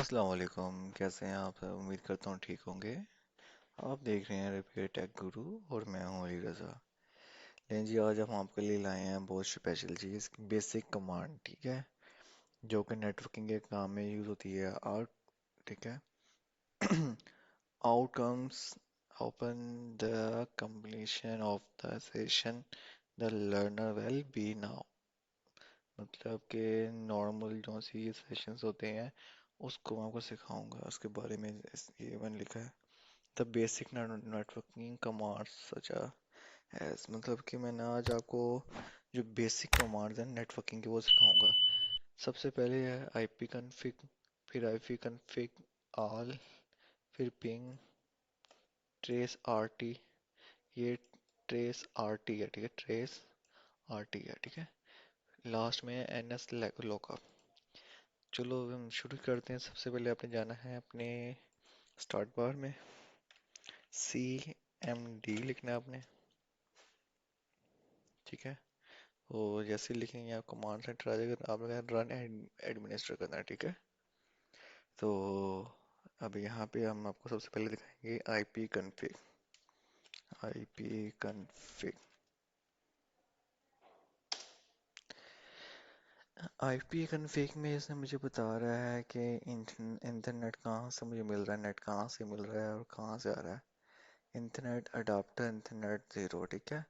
अस्सलाम वालेकुम। कैसे हैं आप? उम्मीद करता हूँ ठीक होंगे। आप देख रहे हैं रिपेयर टेक गुरु और मैं हूँ अली रज़ा। लेकिन जी आज हम आपके लिए लाए हैं बहुत स्पेशल चीज़, बेसिक कमांड, ठीक है, जो कि नेटवर्किंग के काम में यूज़ होती है। आउट, ठीक है। Outcomes open the completion of the session the learner will be now. मतलब कि नॉर्मल जो सी सेशंस होते हैं उसको मैं आपको सिखाऊंगा, उसके बारे में ये मैंने लिखा है। The basic networking commands such as, मतलब कि मैंने आज आपको जो बेसिक कमांड्स हैं नेटवर्किंग के वो सिखाऊंगा। सबसे पहले है आईपी कन्फिग, फिर आईपी कन्फिग ऑल, फिर पिंग, ट्रेस आरटी। ये ट्रेस आरटी है, ठीक है, ट्रेस आरटी है, ठीक है। लास्ट में एनएस लॉकअप। चलो हम शुरू करते हैं। सबसे पहले आपने जाना है अपने स्टार्ट बार में, सी एम डी लिखना है आपने, ठीक है। तो जैसे ही लिखेंगे आप कमांड सेंटर आ जाएगा, आप रन एडमिनिस्टर करना है, ठीक है। तो अब यहाँ पे हम आपको सबसे पहले दिखाएंगे IP config. IP config, IP config में इसने मुझे बता रहा है कि इंटरनेट कहाँ से मुझे मिल रहा है, नेट कहाँ से मिल रहा है और कहाँ से आ रहा है। इंटरनेट अडाप्टर, इंटरनेट ज़ीरो, ठीक है।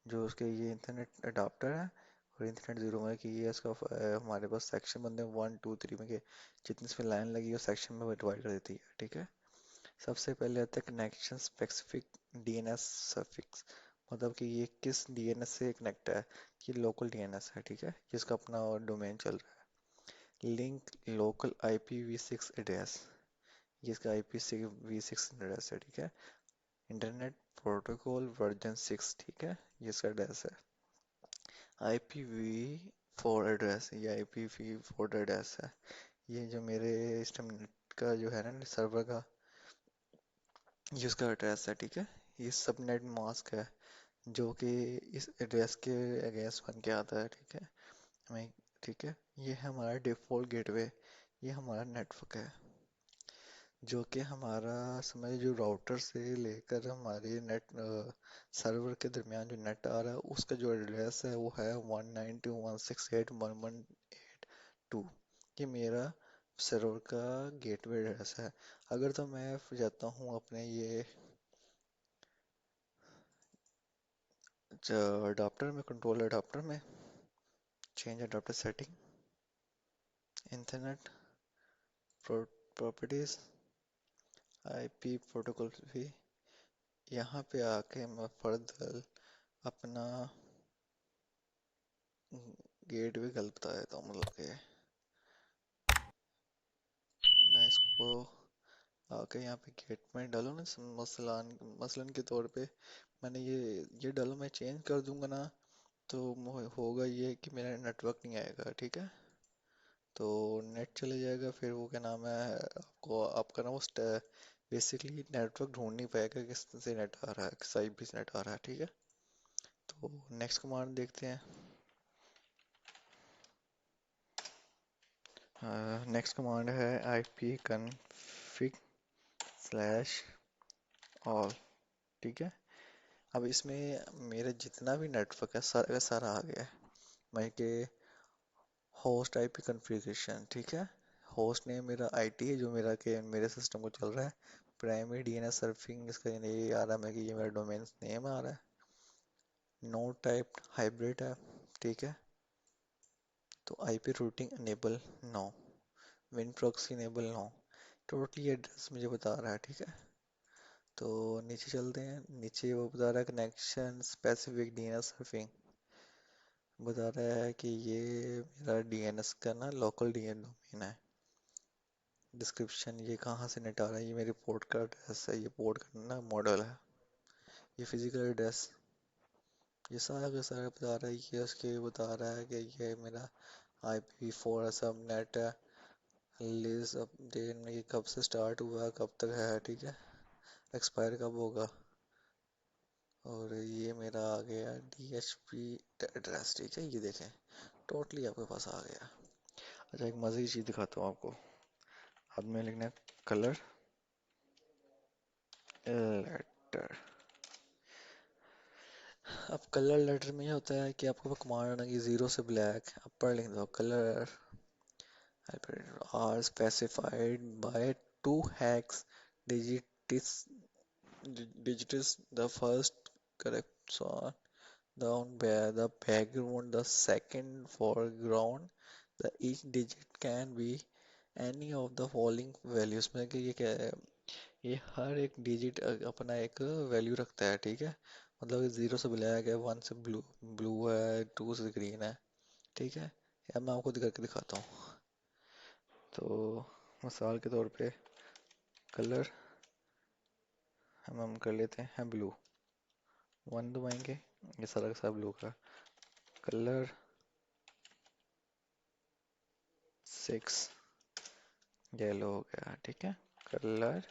जो उसके ये इंटरनेट अडाप्टर है और इंटरनेट ज़ीरो में कि ये इसका हमारे पास सेक्शन बनते हैं 1 2 3 में, कि जितनी इसमें लाइन लगी है सेक्शन में डिवाइड कर देती है, ठीक है। सबसे पहले आता है कनेक्शन स्पेसिफिक डीएनएस सफिक्स, मतलब कि ये किस डीएनएस से कनेक्ट है। ये लोकल डीएनएस है, ठीक है, जिसका अपना डोमेन चल रहा है। लिंक लोकल IPv6 एड्रेस, ये इसका IPv6 एड्रेस है, ठीक है। इंटरनेट प्रोटोकॉल वर्जन 6, ठीक है, ये इसका एड्रेस है। IPv4 एड्रेस, ये IPv4 एड्रेस है। ये जो मेरे सिस्टम का जो है ना सर्वर का, ये उसका एड्रेस है, ठीक है। ये सबनेट मास्क है जो कि इस एड्रेस के अगेंस्ट बन के आता है, ठीक है। हमें, ठीक है, ये है हमारा डिफ़ॉल्ट गेटवे। ये हमारा नेटवर्क है जो कि हमारा समझ, जो राउटर से लेकर हमारे नेट सर्वर के दरमियान जो नेट आ रहा है उसका जो एड्रेस है वो है 192.168.1.2। ये मेरा सर्वर का गेटवे एड्रेस है। अगर तो मैं जाता हूँ अपने ये अडाप्टर में, कंट्रोल अडाप्टर में, change adapter setting, internet properties, IP protocol भी, यहाँ पे आके मैं फर्दर अपना गेटवे गलत बता देता हूँ। मतलब कि मैं इसको आके यहाँ पे गेट में डालूँ ना, मसलन मसलन के तौर पे मैंने ये डालूँ, मैं चेंज कर दूंगा ना, तो होगा ये कि मेरा नेटवर्क नहीं आएगा, ठीक है। तो नेट चले जाएगा, फिर वो क्या नाम है, आपको आपका ना वो बेसिकली नेटवर्क ढूंढ नहीं पाएगा किस से नेट आ रहा है, किस आईपी से नेट आ रहा है, ठीक है। तो नेक्स्ट कमांड देखते हैं। नेक्स्ट कमांड है आईपी कन्फिग स्लैश ऑल, ठीक है। अब इसमें मेरा जितना भी नेटवर्क है सारा का सारा आ गया है। मैं के होस्ट आईपी कॉन्फ़िगरेशन, ठीक है। होस्ट नेम मेरा आईटी है जो मेरा के मेरे सिस्टम को चल रहा है। प्राइमरी डीएनएस सर्फिंग, इसका ये आ रहा है मैं कि ये मेरा डोमेन नेम आ रहा है। नोड टाइप हाइब्रिड है, ठीक है। तो आईपी रूटिंग इनेबल नो, विन proxy enable no. Totally address मुझे बता रहा है, ठीक है। तो नीचे चलते हैं। नीचे वो बता रहा है कनेक्शन स्पेसिफिक डीएनएस सर्फिंग, बता रहा है कि ये मेरा डीएनएस का ना लोकल डीएन डोमेन है। डिस्क्रिप्शन, ये कहाँ से नेट आ रहा है, ये मेरी पोर्ट का एड्रेस है, ये पोर्ट का ना मॉडल है। ये फिजिकल एड्रेस, ये सारा का सारा बता रहा है। ये उसके बता रहा है कि ये मेरा IPv4 सब नेट है। रिलीज अपडेट में ये कब से स्टार्ट हुआ, कब तक है, ठीक है, एक्सपायर कब होगा। और ये मेरा आ गया DHP एड्रेस, ठीक है। ये देखें टोटली आपके पास आ गया। अच्छा, एक मज़े की चीज़ दिखाता हूँ आपको। बाद में लिखना है कलर लेटर। अब कलर लेटर में ये होता है कि आपको कमांड है कि जीरो से ब्लैक अपर लिख दो colour are specified by two hex digits digits the first correction down by the background, the second foreground, the each digit can be any of the following values में कि ये क्या है, ये हर एक डिजिट अपना एक वैल्यू रखता है, ठीक है। मतलब जीरो से ब्लैक है, वन से ब्लू ब्लू है, टू से ग्रीन है, ठीक है। अब मैं आपको करके दिखाता हूँ। तो मिसाल के तौर पे कलर हम कर लेते हैं ब्लू, वन दबाएंगे, ये सारा का सारा ब्लू का कलर 6 येलो हो गया, ठीक है। कलर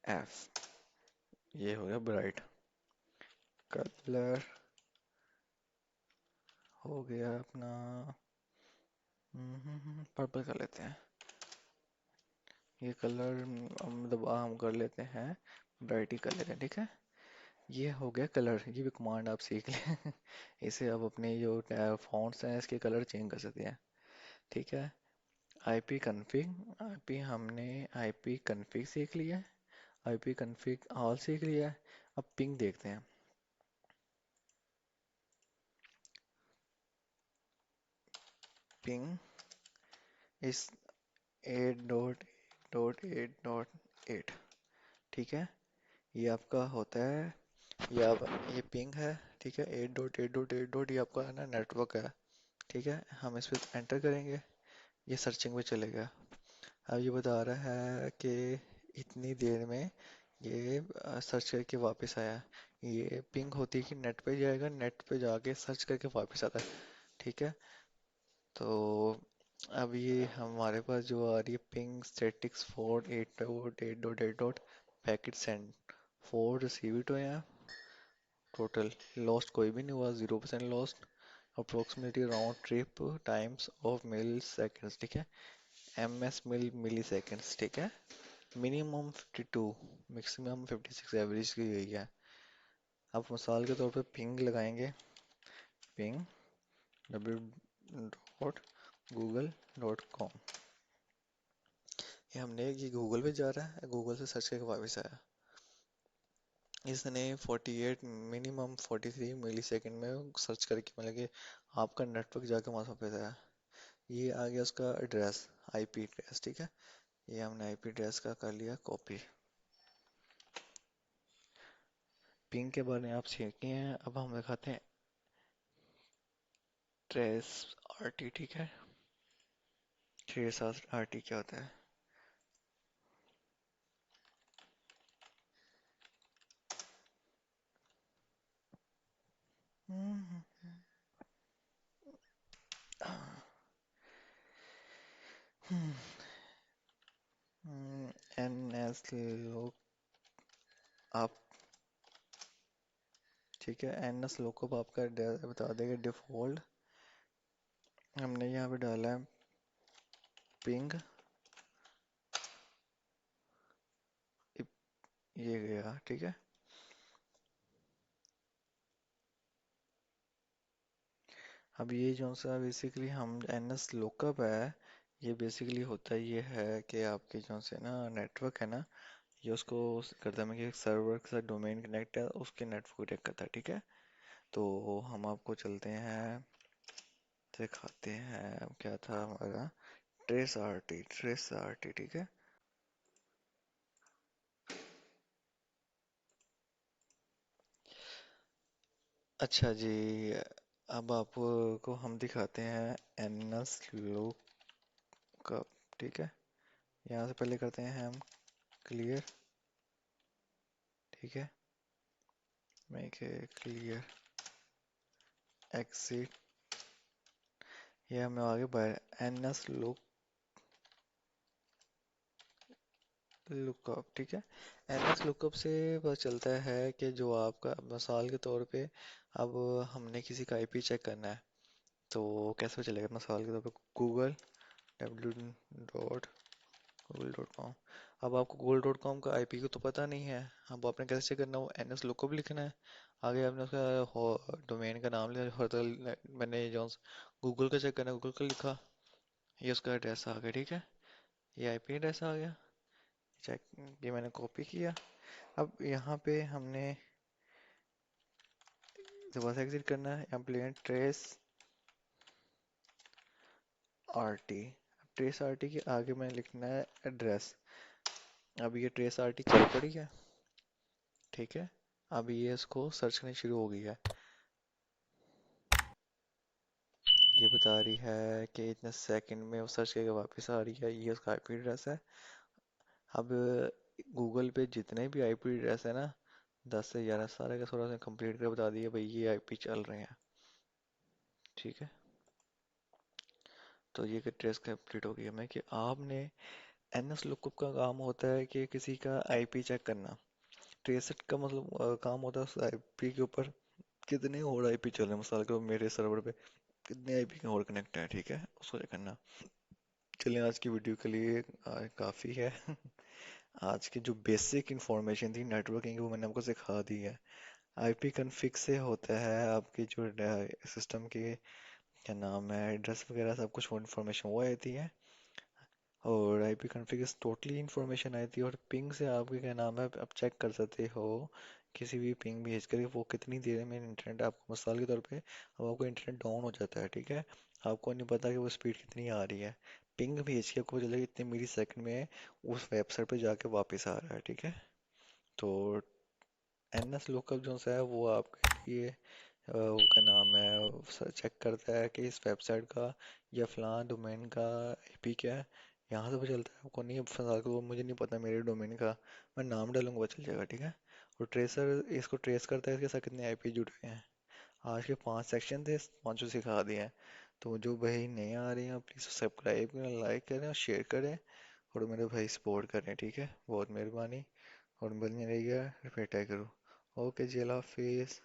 एफ ये हो गया ब्राइट। कलर हो गया अपना पर्पल कर लेते हैं। ये कलर मतलब हम कर लेते हैं ब्राइट ही कर लेते हैं, ठीक है। ये हो गया कलर, ये भी कमांड आप सीख लें इसे आप अपने जो फॉन्ट्स हैं इसके कलर चेंज कर सकते हैं, ठीक है। आईपी कन्फिग, आईपी हमने आईपी कन्फिग सीख लिया है, आईपी कन्फिग ऑल सीख लिया है। अब पिंग देखते हैं। पिंग इस 8.8.8.8, ठीक है। ये आपका होता है, ये पिंग है, ठीक है। 8.8.8. ये आपका है ना नेटवर्क है, ठीक है। हम इस पर एंटर करेंगे, ये सर्चिंग पे चलेगा। अब ये बता रहा है कि इतनी देर में ये सर्च करके वापस आया। ये पिंग होती है कि नेट पे जाएगा, नेट पे जाके सर्च करके वापस आता है, ठीक है। तो अब ये हमारे पास जो आ रही है ping statics 4 8.8.8 packet send 4 receive it हुए हैं, टोटल लॉस्ट कोई भी नहीं हुआ, 0% lost. Approximately round trip times of mill seconds, ठीक है। MS मिली सेकेंड्स, ठीक है। मिनिमम 52, मैक्सिमम 56 एवरेज की गई है। अब मिसाल के तौर पे पिंग लगाएंगे, पिंग www.google.com। ये हमने ये गूगल पे जा रहा है, गूगल से सर्च करके वापस आया। इसने 48 मिनिमम 43 मिली सेकेंड में सर्च करके मतलब कि आपका नेटवर्क जाके वहाँ पे आया। ये आ गया उसका एड्रेस, आईपी एड्रेस, ठीक है। ये हमने आईपी एड्रेस का कर लिया कॉपी। पिंग के बारे में आप सीखे हैं, अब हम दिखाते हैं ट्रेस आरटी, ठीक है। ट्रेस आरटी क्या होता है? NS लुक अप, ठीक है। NS लुकअप आपका बता देगा डिफॉल्ट। हमने यहाँ पे डाला है पिंग, ये गया, ठीक है। अब ये जो सा बेसिकली हम NS लुकअप है, ये बेसिकली होता ये है कि आपके जो से ना नेटवर्क है ना, ये उसको करता है कि सर्वर के साथ डोमेन कनेक्ट है, उसके नेटवर्क को टेक करता है, ठीक है। तो हम आपको चलते हैं दिखाते हैं क्या था हमारा ट्रेस आरटी, ठीक है। अच्छा जी, अब आपको हम दिखाते हैं NS लुकअप, ठीक है। यहाँ से पहले करते हैं हम क्लियर, ठीक है। मेक क्लियर एग्जिट, ये हमें आगे बढ़ NS लुकअप, ठीक है। NS लुकअप से पता चलता है कि जो आपका मिसाल के तौर पे अब हमने किसी का आईपी चेक करना है, तो कैसे चलेगा? मिसाल के तौर पे गूगल www.google google.com। अब आपको google.com का आईपी को तो पता नहीं है। अब आपने कैसे चेक करना, वो एनएस लुकअप लिखना है। आगे आपने उसका डोमेन का नाम लिया, होटल, मैंने जो गूगल का चेक करना, गूगल का लिखा, ये उसका एड्रेस आ गया, ठीक है। ये आईपी एड्रेस आ गया, चेक, ये मैंने कॉपी किया। अब यहाँ पे हमने दोबारा एग्जिट करना है, employ trace RT. Trace RT के आगे मैंने लिखना है एड्रेस। अब ये ट्रेस आरटी चल पड़ी है, ठीक है। अब ये इसको सर्च करनी शुरू हो गई है। ये बता रही है कि इतने सेकंड में वो सर्च करके वापस आ रही है, ये उसका आईपी एड्रेस है। अब गूगल पे जितने भी आईपी एड्रेस है ना, 10 से 11 सारे का थोड़ा सा कंप्लीट करके बता दिया भाई ये आईपी चल रहे हैं, ठीक है। तो ये कि ट्रेस कंप्लीट हो गई हमें कि आपने एनएस लुकअप का काम होता है कि किसी का आईपी चेक करना। ट्रेसेट का मतलब काम होता है उस आईपी के ऊपर कितने और आईपी चल रहे हैं, मिसाल के मेरे सर्वर पे कितने आईपी का और कनेक्ट है, ठीक है, उसको चेक करना। चलिए आज की वीडियो के लिए काफ़ी है। आज की जो बेसिक इंफॉर्मेशन थी नेटवर्किंग की वो मैंने आपको सिखा दी है। आईपी कॉन्फ़िग से होता है आपकी जो सिस्टम के क्या नाम है, एड्रेस वगैरह सब कुछ वो इन्फॉर्मेशन वो आती है। और आईपी कॉन्फ़िग से टोटली इन्फॉर्मेशन आई थी। और पिंग से आपके क्या नाम है आप चेक कर सकते हो किसी भी पिंग भेज करके वो कितनी देर में इंटरनेट, आपको मिसाल के तौर पे अब आपको इंटरनेट डाउन हो जाता है, ठीक है, आपको नहीं पता कि वो स्पीड कितनी आ रही है, पिंग भेज के आपको पता चलेगा इतने मिली सेकंड में उस वेबसाइट पे जाके वापस आ रहा है, ठीक है। तो एनएस लुकअप जो सा है वो आपके लिए वो क्या नाम है चेक करता है कि इस वेबसाइट का या फलां डोमेन का आईपी क्या है। यहाँ से पता चलता है, आपको नहीं पता, वो मुझे नहीं पता मेरे डोमेन का, मैं नाम डालूंगा पता चल जाएगा, ठीक है। और ट्रेसर इसको ट्रेस करता है इसके साथ कितने आईपी जुड़े हुए हैं। आज के 5 सेक्शन थे, पांचों सिखा दिए हैं। तो जो भाई नए आ रहे हैं प्लीज़ सब्सक्राइब करें, लाइक करें और शेयर करें, और मेरे भाई सपोर्ट करें, ठीक है, बहुत मेहरबानी। और मिलने रहिएगा, फिर टैग करो। ओके जी, अल्लाह हाफिज़।